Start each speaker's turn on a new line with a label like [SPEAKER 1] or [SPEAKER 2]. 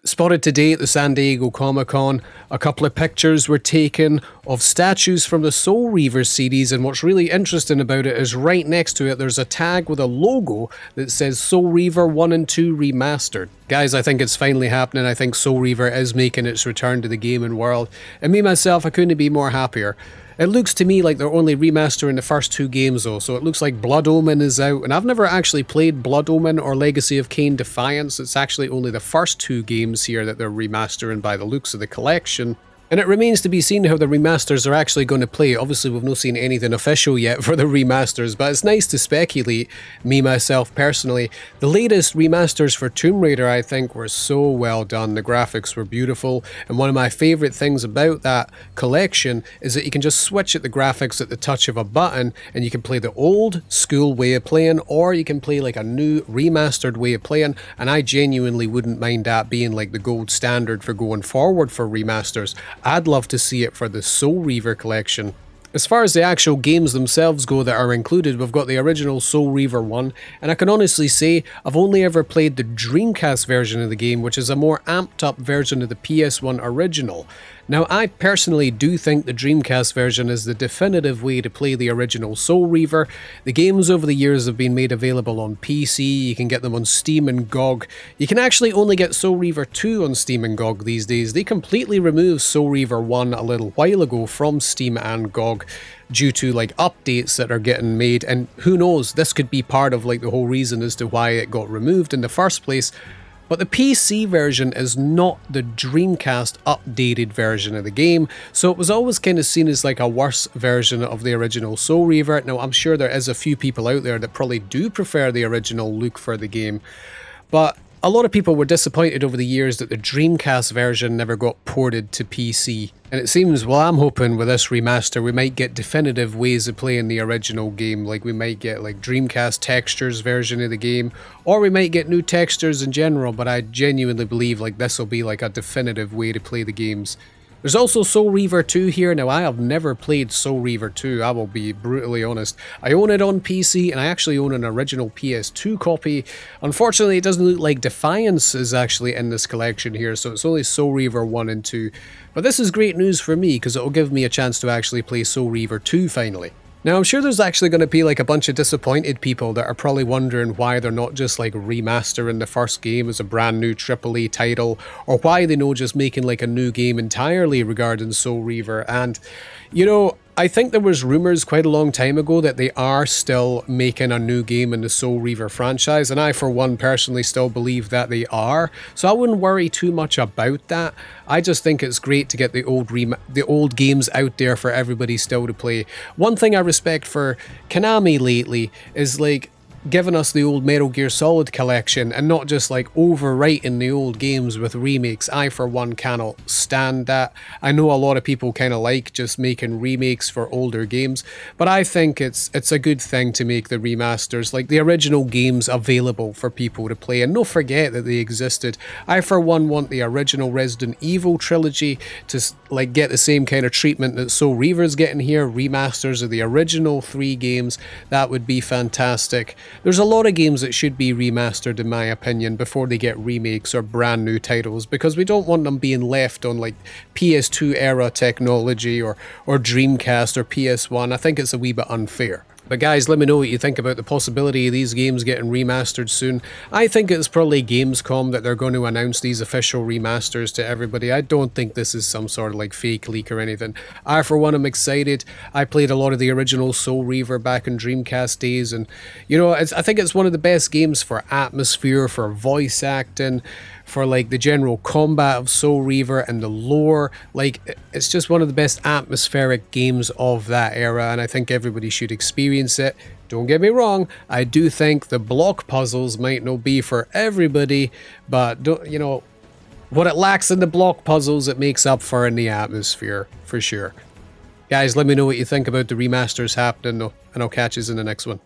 [SPEAKER 1] Spotted today at the San Diego Comic-Con, a couple of pictures were taken of statues from the Soul Reaver series, and what's really interesting about it is right next to it there's a tag with a logo that says Soul Reaver 1 and 2 Remastered. Guys, I think it's finally happening. I think Soul Reaver is making its return to the gaming world, and me myself, I couldn't be more happier. It looks to me like they're only remastering the first two games though, so it looks like Blood Omen is out, and I've never actually played Blood Omen or Legacy of Kain Defiance. It's actually only the first two games here that they're remastering by the looks of the collection. And it remains to be seen how the remasters are actually going to play. Obviously, we've not seen anything official yet for the remasters, but it's nice to speculate, me myself personally. The latest remasters for Tomb Raider, I think, were so well done. The graphics were beautiful, and one of my favourite things about that collection is that you can just switch at the graphics at the touch of a button, and you can play the old school way of playing, or you can play like a new remastered way of playing, and I genuinely wouldn't mind that being like the gold standard for going forward for remasters. I'd love to see it for the Soul Reaver collection. As far as the actual games themselves go that are included, we've got the original Soul Reaver 1, and I can honestly say I've only ever played the Dreamcast version of the game, which is a more amped up version of the PS1 original. Now, I personally do think the Dreamcast version is the definitive way to play the original Soul Reaver. The games over the years have been made available on PC, you can get them on Steam and GOG. You can actually only get Soul Reaver 2 on Steam and GOG these days. They completely removed Soul Reaver 1 a little while ago from Steam and GOG due to like updates that are getting made, and who knows, this could be part of like the whole reason as to why it got removed in the first place. But the PC version is not the Dreamcast updated version of the game, so it was always kind of seen as like a worse version of the original Soul Reaver. Now, I'm sure there is a few people out there that probably do prefer the original look for the game, but a lot of people were disappointed over the years that the Dreamcast version never got ported to PC. And it seems, well, I'm hoping with this remaster we might get definitive ways of playing the original game. Like we might get like Dreamcast textures version of the game, or we might get new textures in general, but I genuinely believe like this will be like a definitive way to play the games. There's also Soul Reaver 2 here. Now, I have never played Soul Reaver 2, I will be brutally honest. I own it on PC, and I actually own an original PS2 copy. Unfortunately, it doesn't look like Defiance is actually in this collection here, so it's only Soul Reaver 1 and 2. But this is great news for me, because it'll give me a chance to actually play Soul Reaver 2 finally. Now, I'm sure there's actually going to be like a bunch of disappointed people that are probably wondering why they're not just like remastering the first game as a brand new AAA title, or why they know just making like a new game entirely regarding Soul Reaver. And, you know, I think there was rumors quite a long time ago that they are still making a new game in the Soul Reaver franchise, and I for one personally still believe that they are, so I wouldn't worry too much about that. I just think it's great to get the old games out there for everybody still to play. One thing I respect for Konami lately is like giving us the old Metal Gear Solid collection and not just like overwriting the old games with remakes. I for one cannot stand that. I know a lot of people kind of like just making remakes for older games, but I think it's a good thing to make the remasters, like the original games, available for people to play and not forget that they existed. I for one want the original Resident Evil trilogy to like get the same kind of treatment that Soul Reaver's getting here, remasters of the original 3 games. That would be fantastic. There's a lot of games that should be remastered in my opinion before they get remakes or brand new titles, because we don't want them being left on like PS2 era technology or Dreamcast or PS1. I think it's a wee bit unfair. But guys, let me know what you think about the possibility of these games getting remastered soon. I think it's probably Gamescom that they're going to announce these official remasters to everybody. I don't think this is some sort of like fake leak or anything. I for one am excited. I played a lot of the original Soul Reaver back in Dreamcast days, and you know, I think it's one of the best games for atmosphere, for voice acting, for like the general combat of Soul Reaver and the lore. Like, it's just one of the best atmospheric games of that era, and I think everybody should experience it. Don't get me wrong, I do think the block puzzles might not be for everybody, but you know, what it lacks in the block puzzles, it makes up for in the atmosphere, for sure. Guys, let me know what you think about the remasters happening, and I'll catch you in the next one.